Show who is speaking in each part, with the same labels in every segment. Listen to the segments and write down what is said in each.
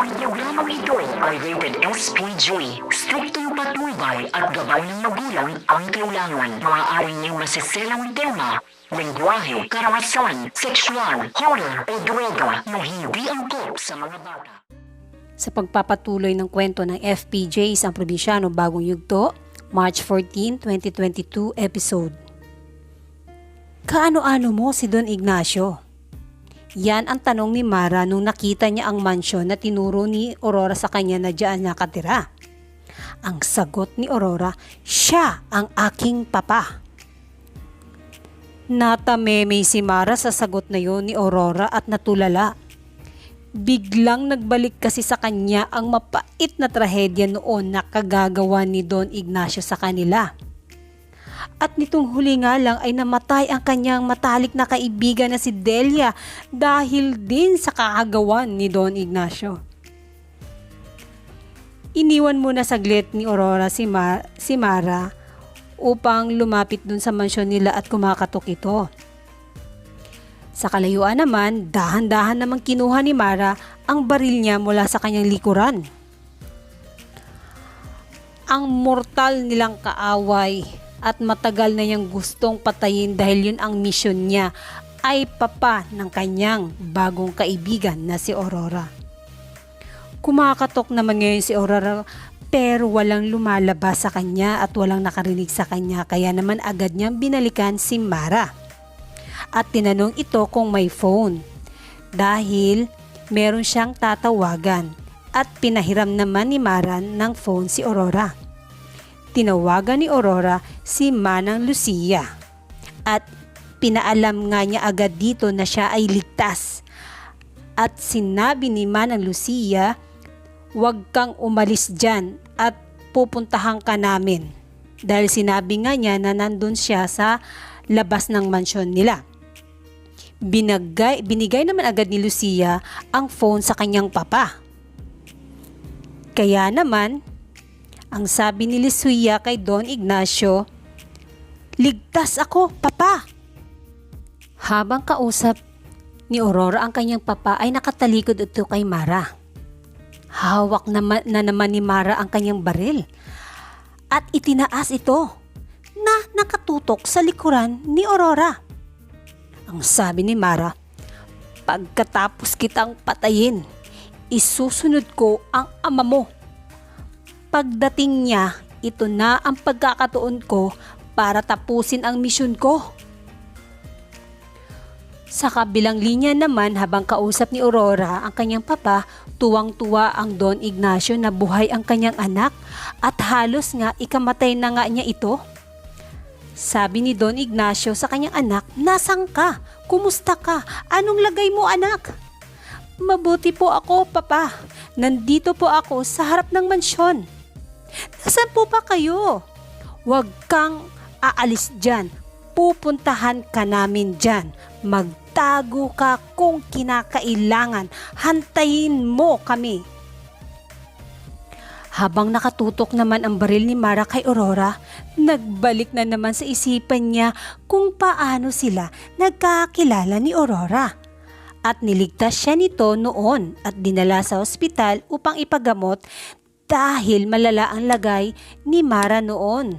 Speaker 1: Ang programang ito ay rated SPG. Striktong patnubay at gabay ng magulang ang kailangan. Maaaring niyong masiselang tema, lengguwahe, karahasan, sexual, horror o droga na hindi angkop sa mga bata.
Speaker 2: Sa pagpapatuloy ng kwento ng FPJs ang Probinsyano Bagong Yugto, March 14, 2022 episode. Kaano-ano mo si Don Ignacio? Yan ang tanong ni Mara nung nakita niya ang mansyon na tinuro ni Aurora sa kanya na diyan nakatira. Ang sagot ni Aurora, siya ang aking papa. Natameme si Mara sa sagot na yon ni Aurora at natulala. Biglang nagbalik kasi sa kanya ang mapait na trahedya noon na kagagawa ni Don Ignacio sa kanila. At nitong huli nga lang ay namatay ang kanyang matalik na kaibigan na si Delia dahil din sa kakagawan ni Don Ignacio. Iniwan muna saglit ni Aurora si Mara upang lumapit dun sa mansyon nila at kumakatok ito. Sa kalayuan naman, dahan-dahan namang kinuha ni Mara ang baril niya mula sa kanyang likuran. Ang mortal nilang kaaway at matagal na niyang gustong patayin dahil yun ang misyon niya ay papa ng kanyang bagong kaibigan na si Aurora. Kumakatok naman ngayon si Aurora pero walang lumalabas sa kanya at walang nakarinig sa kanya kaya naman agad niyang binalikan si Mara. At tinanong ito kung may phone dahil meron siyang tatawagan at pinahiram naman ni Mara ng phone si Aurora. Tinawagan ni Aurora si Manang Lucia at pinaalam nga niya agad dito na siya ay ligtas. At sinabi ni Manang Lucia, "Huwag kang umalis dyan at pupuntahan ka namin." Dahil sinabi nga niya na nandun siya sa labas ng mansyon nila. Binigay naman agad ni Lucia ang phone sa kanyang papa. Kaya naman, ang sabi ni Lucia kay Don Ignacio, "Ligtas ako, papa." Habang kausap ni Aurora ang kanyang papa ay nakatalikod ito kay Mara. Hawak na naman ni Mara ang kanyang baril at itinaas ito na nakatutok sa likuran ni Aurora. Ang sabi ni Mara, "Pagkatapos kitang patayin, isusunod ko ang ama mo. Pagdating niya, ito na ang pagkakataon ko para tapusin ang misyon ko." Sa kabilang linya naman habang kausap ni Aurora ang kanyang papa, tuwang-tuwa ang Don Ignacio na buhay ang kanyang anak at halos nga ikamatay na nga niya ito. Sabi ni Don Ignacio sa kanyang anak, "Nasaan ka? Kumusta ka? Anong lagay mo, anak?" "Mabuti po ako, papa. Nandito po ako sa harap ng mansyon." "Nasaan po ba kayo?" "Huwag kang aalis dyan. Pupuntahan ka namin dyan. Magtago ka kung kinakailangan. Hantayin mo kami." Habang nakatutok naman ang baril ni Mara kay Aurora, nagbalik na naman sa isipan niya kung paano sila nagkakilala ni Aurora. At niligtas siya nito noon at dinala sa ospital upang ipagamot dahil malala ang lagay ni Mara noon.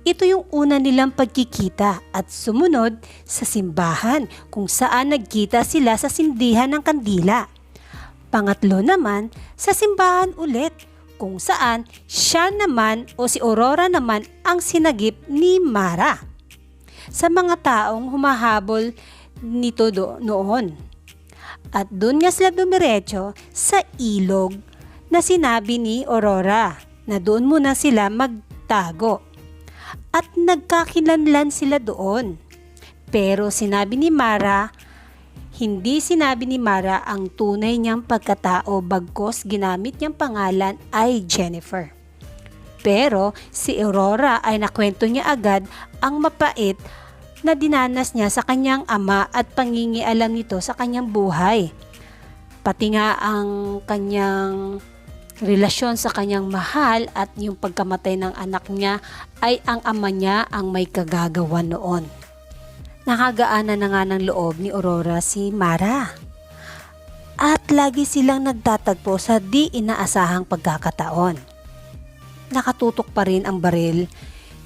Speaker 2: Ito yung una nilang pagkikita at sumunod sa simbahan kung saan nagkita sila sa sindihan ng kandila. Pangatlo naman sa simbahan ulit kung saan siya naman o si Aurora naman ang sinagip ni Mara sa mga taong humahabol nito noon. At doon nga sila dumiretso sa ilog na sinabi ni Aurora na doon muna sila magtago. At nagkakilanlan sila doon. Pero sinabi ni Mara, hindi sinabi ni Mara ang tunay niyang pagkatao bagkos ginamit niyang pangalan ay Jennifer. Pero si Aurora ay nakwento niya agad ang mapait na dinanas niya sa kanyang ama at pangingialam nito sa kanyang buhay. Pati nga ang kanyang relasyon sa kanyang mahal at yung pagkamatay ng anak niya ay ang ama niya ang may kagagawa noon. Nakagaanan na nga ng loob ni Aurora si Mara. at lagi silang nagtatagpo sa di inaasahang pagkakataon. Nakatutok pa rin ang baril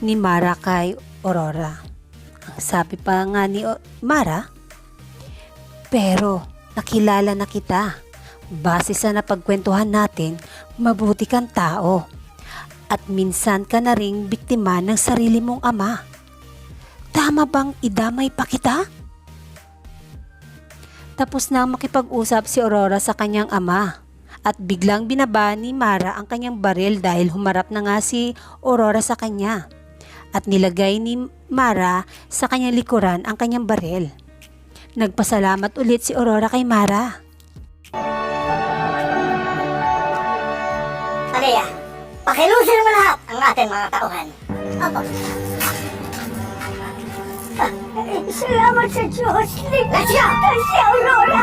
Speaker 2: ni Mara kay Aurora. Sabi pa nga ni Mara, pero nakilala na kita. Base sa napagkwentuhan natin, mabuti kang tao. At minsan ka na ring biktima ng sarili mong ama. Tama bang idamay pa kita? Tapos na makipag-usap si Aurora sa kanyang ama. At biglang binaba ni Mara ang kanyang baril dahil humarap na nga si Aurora sa kanya. At nilagay ni Mara sa kanyang likuran ang kanyang baril. Nagpasalamat ulit si Aurora kay Mara.
Speaker 3: Alea, pakilusin mo lahat ang ating mga tauhan. Opo. Salamat sa Diyos. Ligtas siya! Si Aurora!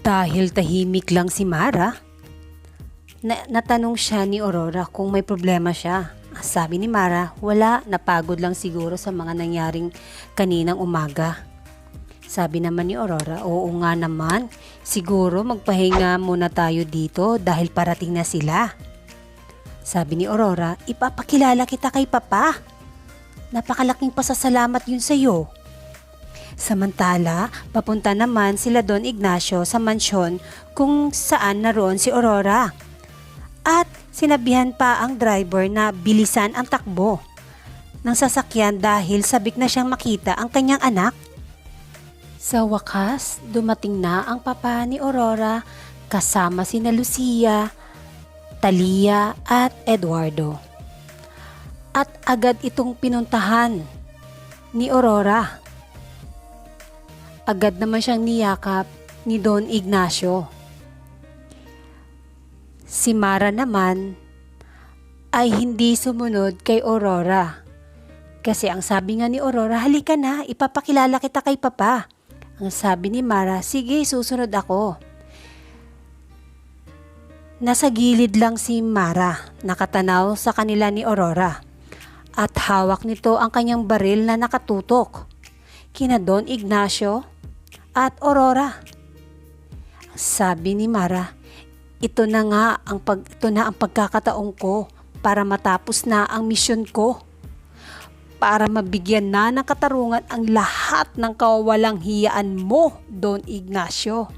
Speaker 2: Dahil tahimik lang si Mara, natanong siya ni Aurora kung may problema siya. Sabi ni Mara, wala, napagod lang siguro sa mga nangyaring kaninang umaga. Sabi naman ni Aurora, oo nga naman, siguro magpahinga muna tayo dito dahil parating na sila. Sabi ni Aurora, ipapakilala kita kay Papa. Napakalaking pasasalamat yun sa'yo. Samantala, papunta naman sila Don Ignacio sa mansyon kung saan naroon si Aurora. At sinabihan pa ang driver na bilisan ang takbo ng sasakyan dahil sabik na siyang makita ang kanyang anak. Sa wakas, dumating na ang papa ni Aurora kasama sina Lucia, Talia at Eduardo. At agad itong pinuntahan ni Aurora. Agad naman siyang niyakap ni Don Ignacio. Si Mara naman ay hindi sumunod kay Aurora. Kasi ang sabi nga ni Aurora, halika na, ipapakilala kita kay Papa. Ang sabi ni Mara, sige, susunod ako. Nasa gilid lang si Mara, nakatanaw sa kanila ni Aurora. At hawak nito ang kanyang baril na nakatutok kina Don Ignacio at Aurora. Sabi ni Mara, ito na ang pagkakataon ko para matapos na ang misyon ko. Para mabigyan na ng katarungan ang lahat ng kawawalang hiyaan mo, Don Ignacio.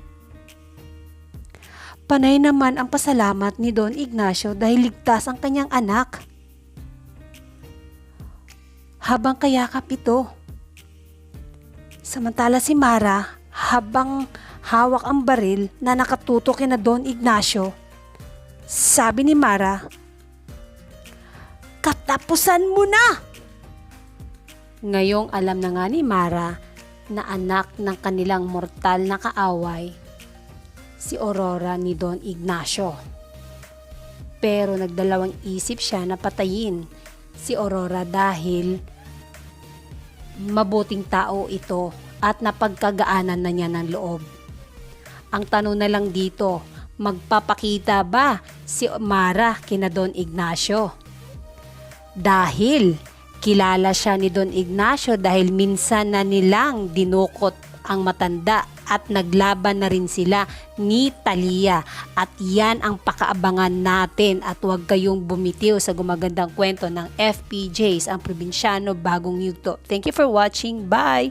Speaker 2: Panay naman ang pasalamat ni Don Ignacio dahil ligtas ang kanyang anak. Habang kayakap ito. Samantala si Mara, habang hawak ang baril na nakatutok kina Don Ignacio, sabi ni Mara, katapusan mo na! Ngayong alam na nga ni Mara na anak ng kanilang mortal na kaaway, si Aurora ni Don Ignacio. Pero nagdalawang isip siya na patayin si Aurora dahil mabuting tao ito at napagkagaanan na niya ng loob. Ang tanong na lang dito, magpapakita ba si Mara kina Don Ignacio? Dahil kilala siya ni Don Ignacio dahil minsan na nilang dinukot ang matanda at naglaban na rin sila ni Talia. At yan ang pakaabangan natin at huwag kayong bumitiw sa gumagandang kwento ng FPJs, ang probinsyano bagong yugto. Thank you for watching. Bye!